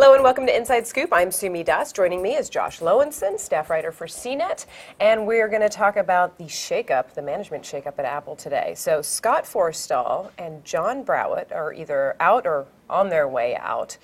Hello and welcome to Inside Scoop. I'm Sumi Das. Joining me is Josh Lowenson, staff writer for CNET, and we're going to talk about the shakeup, the management shakeup at Apple today. So Scott Forstall and John Browett are either out or on their way out.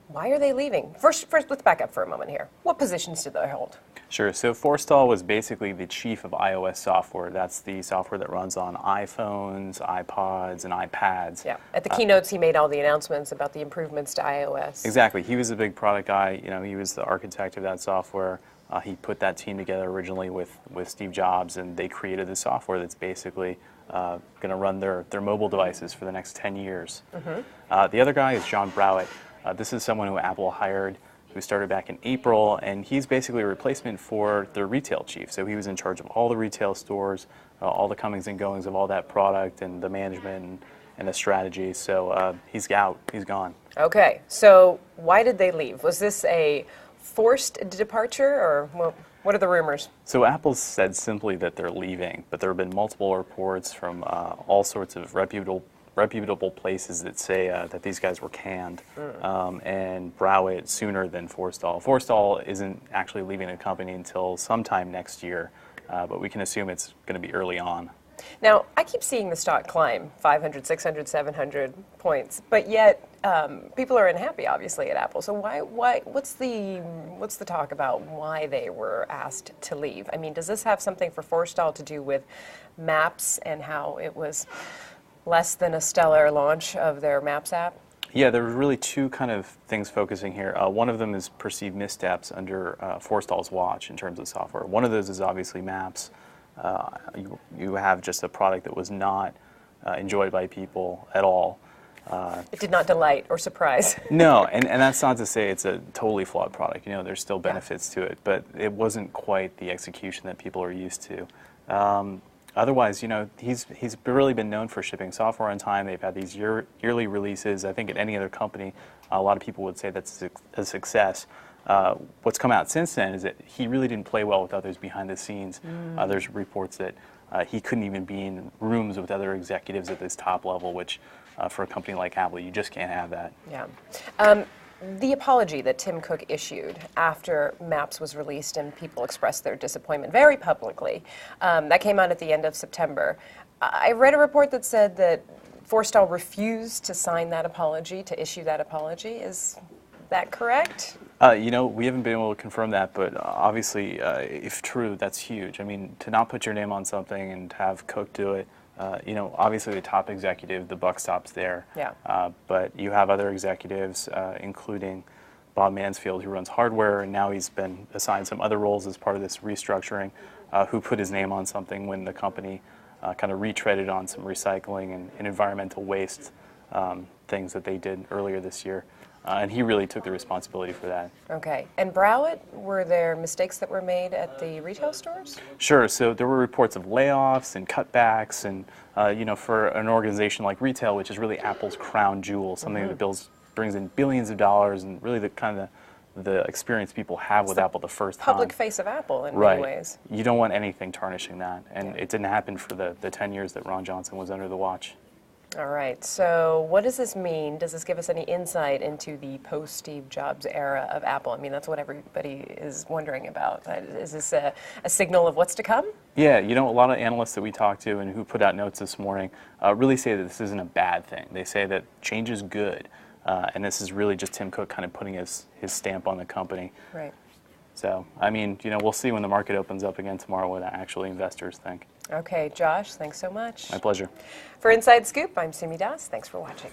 Why are they leaving? First, let's back up for a moment here. What positions do they hold? Sure. So Forstall was basically the chief of iOS software. That's the software that runs on iPhones, iPods, and iPads. Yeah. At the keynotes, he made all the announcements about the improvements to iOS. Exactly. He was a big product guy. You know, he was the architect of that software. He put that team together originally with Steve Jobs, and they created the software that's basically going to run their mobile devices for the next 10 years. The other guy is John Browett. This is someone who Apple hired, who started back in April, and he's basically a replacement for the retail chief. So he was in charge of all the retail stores, all the comings and goings of all that product and the management and the strategy. So he's out, he's gone. Okay, so why did they leave? Was this a forced departure, or what are the rumors? So Apple said simply that they're leaving, but there have been multiple reports from all sorts of reputable places that say that these guys were canned, and Browett sooner than Forstall. Forstall isn't actually leaving the company until sometime next year, but we can assume it's going to be early on. Now, I keep seeing the stock climb 500, 600, 700 points, but yet people are unhappy, obviously, at Apple. So what's the talk about why they were asked to leave? I mean, does this have something for Forstall to do with Maps and how it was less than a stellar launch of their Maps app? Yeah, there were really two kind of things focusing here. One of them is perceived missteps under Forstall's watch in terms of software. One of those is obviously Maps. You have just a product that was not enjoyed by people at all. It did not delight or surprise. No, and that's not to say it's a totally flawed product. You know, there's still benefits to it, but it wasn't quite the execution that people are used to. Otherwise, you know, he's really been known for shipping software on time. They've had these yearly releases. I think at any other company, a lot of people would say that's a success. What's come out since then is that he really didn't play well with others behind the scenes. There's reports that he couldn't even be in rooms with other executives at this top level, which for a company like Apple, you just can't have that. Yeah. The apology that Tim Cook issued after Maps was released and people expressed their disappointment very publicly, that came out at the end of September. I read a report that said that Forstall refused to sign that apology, to issue that apology. Is that correct? You know, we haven't been able to confirm that, but obviously, if true, that's huge. I mean, to not put your name on something and have Cook do it, you know, obviously the top executive, the buck stops there. Yeah. But you have other executives, including Bob Mansfield, who runs hardware, and now he's been assigned some other roles as part of this restructuring, who put his name on something when the company kind of retreaded on some recycling and environmental waste things that they did earlier this year. And he really took the responsibility for that. Okay. And Browett, were there mistakes that were made at the retail stores? Sure. So there were reports of layoffs and cutbacks, and you know, for an organization like retail, which is really Apple's crown jewel, something that brings in billions of dollars, and really the kind of the experience people have with Apple the first time. Public face of Apple in many ways. You don't want anything tarnishing that, and it didn't happen for the 10 years that Ron Johnson was under the watch. All right, so what does this mean? Does this give us any insight into the post-Steve Jobs era of Apple? I mean, that's what everybody is wondering about. Is this a signal of what's to come? Yeah, you know, a lot of analysts that we talked to and who put out notes this morning really say that this isn't a bad thing. They say that change is good, and this is really just Tim Cook kind of putting his stamp on the company. Right. So, I mean, you know, we'll see when the market opens up again tomorrow what actually investors think. Okay, Josh, thanks so much. My pleasure. For Inside Scoop, I'm Sumi Das. Thanks for watching.